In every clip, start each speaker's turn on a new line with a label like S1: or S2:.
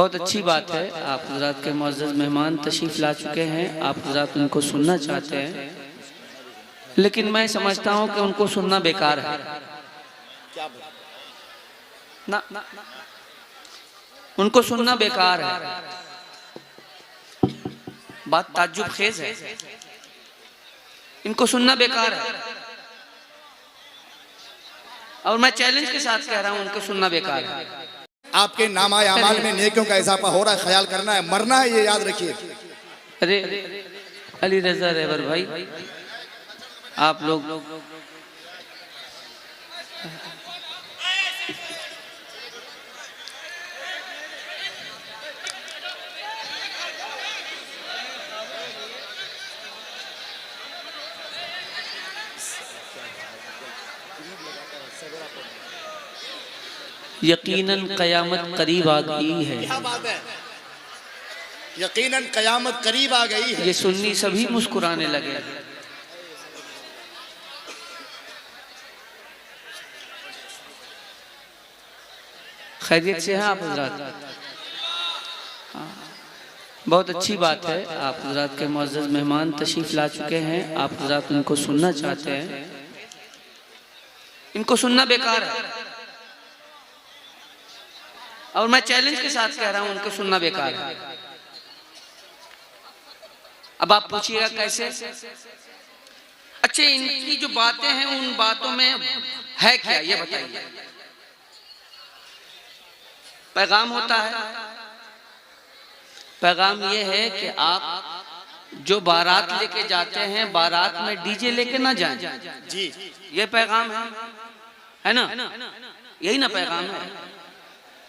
S1: بہت اچھی بات ہے، آپ حضرات کے معزز مہمان تشریف لا چکے ہیں، آپ حضرات ان کو سننا چاہتے ہیں، لیکن میں سمجھتا ہوں کہ ان کو سننا بیکار ہے۔ ان کو سننا بیکار ہے، بات تعجب خیز ہے، ان کو سننا بیکار ہے، اور میں چیلنج کے ساتھ کہہ رہا ہوں ان کو سننا بیکار ہے۔
S2: آپ کے نامہ اعمال میں نیکیوں کا اضافہ ہو رہا ہے، خیال کرنا ہے، مرنا ہے، یہ یاد رکھیے۔
S1: ارے علی رضا ریور بھائی، آپ لوگ یقیناً قیامت قریب آ گئی ہے۔
S2: کیا بات ہے، یقیناً قیامت قریب آ گئی ہے۔
S1: یہ سنی سبھی مسکرانے لگے۔ خیریت سے ہیں آپ حضرات؟ بہت اچھی بات ہے، آپ حضرات کے معزز مہمان تشریف لا چکے ہیں، آپ حضرات ان کو سننا چاہتے ہیں، ان کو سننا بیکار ہے، اور میں چیلنج کے ساتھ کہہ رہا ہوں ان کو سننا بیکار ہے۔ اب آپ پوچھئے گا کیسے؟ اچھا، ان کی جو باتیں ہیں ان باتوں میں ہے کیا یہ بتائیے؟ پیغام ہوتا ہے، پیغام یہ ہے کہ آپ جو بارات لے کے جاتے ہیں بارات میں ڈی جے لے کے نہ جائیں،
S2: جی
S1: یہ پیغام ہے نا؟ یہی نا پیغام ہے۔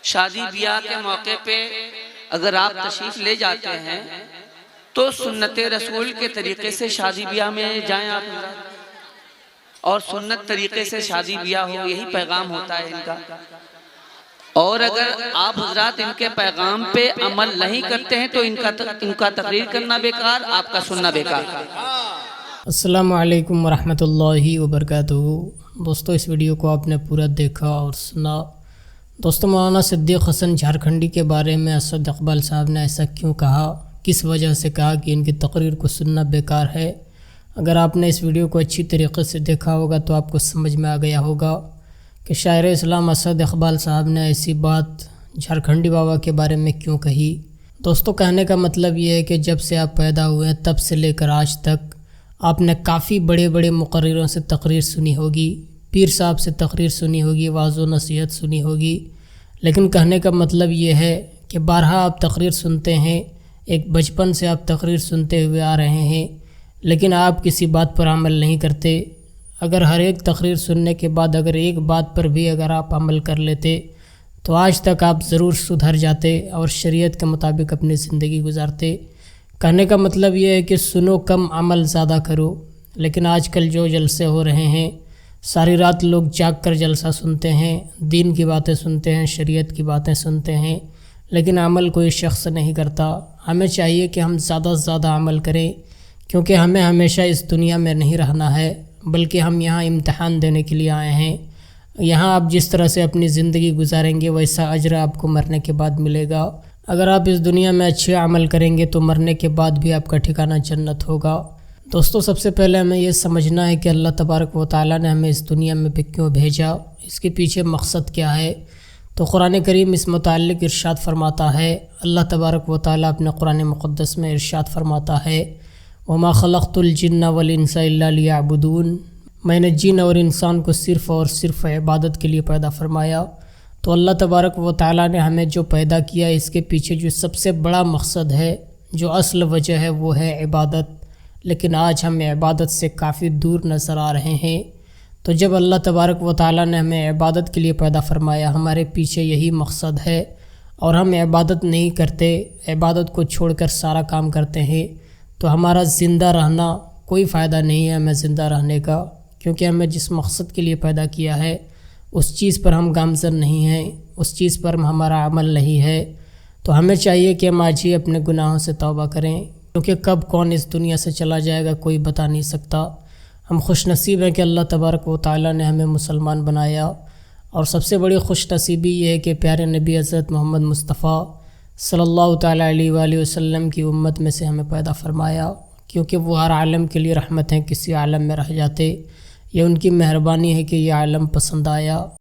S1: شادی بیاہ کے موقع پہ اگر آپ تشریف لے جاتے ہیں تو سنت رسول کے طریقے سے شادی بیاہ میں جائیں آپ، اور سنت طریقے سے شادی بیاہ ہو، یہی پیغام ہوتا ہے ان کا۔ اور اگر آپ حضرات ان کے پیغام پہ عمل نہیں کرتے ہیں تو ان کا تقریر کرنا بیکار، آپ کا سننا بیکار۔
S3: السلام علیکم ورحمۃ اللہ وبرکاتہ۔ دوستو، اس ویڈیو کو آپ نے پورا دیکھا اور سنا۔ دوستو، مولانا صدیق حسن جھارکھنڈی کے بارے میں اسد اقبال صاحب نے ایسا کیوں کہا، کس وجہ سے کہا کہ ان کی تقریر کو سننا بیکار ہے؟ اگر آپ نے اس ویڈیو کو اچھی طریقے سے دیکھا ہوگا تو آپ کو سمجھ میں آ گیا ہوگا کہ شاعر اسلام اسد اقبال صاحب نے ایسی بات جھارکھنڈی بابا کے بارے میں کیوں کہی۔ دوستو، کہنے کا مطلب یہ ہے کہ جب سے آپ پیدا ہوئے ہیں تب سے لے کر آج تک آپ نے کافی بڑے بڑے مقرروں سے تقریر سنی ہوگی، پیر صاحب سے تقریر سنی ہوگی، واعظ و نصیحت سنی ہوگی، لیکن کہنے کا مطلب یہ ہے کہ بارہا آپ تقریر سنتے ہیں، ایک بچپن سے آپ تقریر سنتے ہوئے آ رہے ہیں، لیکن آپ کسی بات پر عمل نہیں کرتے۔ اگر ہر ایک تقریر سننے کے بعد اگر ایک بات پر بھی اگر آپ عمل کر لیتے تو آج تک آپ ضرور سدھر جاتے اور شریعت کے مطابق اپنی زندگی گزارتے۔ کہنے کا مطلب یہ ہے کہ سنو کم، عمل زیادہ کرو۔ لیکن آج کل جو جلسے ہو رہے ہیں، ساری رات لوگ جاگ کر جلسہ سنتے ہیں، دین کی باتیں سنتے ہیں، شریعت کی باتیں سنتے ہیں، لیکن عمل کوئی شخص نہیں کرتا۔ ہمیں چاہیے کہ ہم زیادہ سے زیادہ عمل کریں، کیونکہ ہمیں ہمیشہ اس دنیا میں نہیں رہنا ہے، بلکہ ہم یہاں امتحان دینے کے لیے آئے ہیں۔ یہاں آپ جس طرح سے اپنی زندگی گزاریں گے ویسا اجر آپ کو مرنے کے بعد ملے گا۔ اگر آپ اس دنیا میں اچھے عمل کریں گے تو مرنے کے بعد بھی آپ کا ٹھکانہ جنت ہوگا۔ دوستو، سب سے پہلے ہمیں یہ سمجھنا ہے کہ اللہ تبارک و تعالیٰ نے ہمیں اس دنیا میں کیوں بھیجا، اس کے پیچھے مقصد کیا ہے۔ تو قرآن کریم اس متعلق ارشاد فرماتا ہے، اللہ تبارک و تعالیٰ اپنے قرآن مقدس میں ارشاد فرماتا ہے، وَمَا خَلَقْتُ الْجِنَّ وَالْإِنسَ إِلَّا لِيَعْبُدُونَ، میں نے جن اور انسان کو صرف اور صرف عبادت کے لیے پیدا فرمایا۔ تو اللہ تبارک و تعالیٰ نے ہمیں جو پیدا کیا، اس کے پیچھے جو سب سے بڑا مقصد ہے، جو اصل وجہ ہے، وہ ہے عبادت۔ لیکن آج ہم عبادت سے کافی دور نظر آ رہے ہیں۔ تو جب اللہ تبارک و تعالیٰ نے ہمیں عبادت کے لیے پیدا فرمایا، ہمارے پیچھے یہی مقصد ہے، اور ہم عبادت نہیں کرتے، عبادت کو چھوڑ کر سارا کام کرتے ہیں، تو ہمارا زندہ رہنا کوئی فائدہ نہیں ہے ہمیں زندہ رہنے کا، کیونکہ ہمیں جس مقصد کے لیے پیدا کیا ہے اس چیز پر ہم گامزن نہیں ہیں، اس چیز پر ہمارا عمل نہیں ہے۔ تو ہمیں چاہیے کہ ہم آج ہی اپنے گناہوں سے توبہ کریں، کیونکہ کب کون اس دنیا سے چلا جائے گا کوئی بتا نہیں سکتا۔ ہم خوش نصیب ہیں کہ اللہ تبارک و تعالیٰ نے ہمیں مسلمان بنایا، اور سب سے بڑی خوش نصیبی یہ ہے کہ پیارے نبی حضرت محمد مصطفیٰ صلی اللہ تعالیٰ علیہ وآلہ وسلم کی امت میں سے ہمیں پیدا فرمایا، کیونکہ وہ ہر عالم کے لیے رحمت ہیں، کسی عالم میں رہ جاتے، یہ ان کی مہربانی ہے کہ یہ عالم پسند آیا۔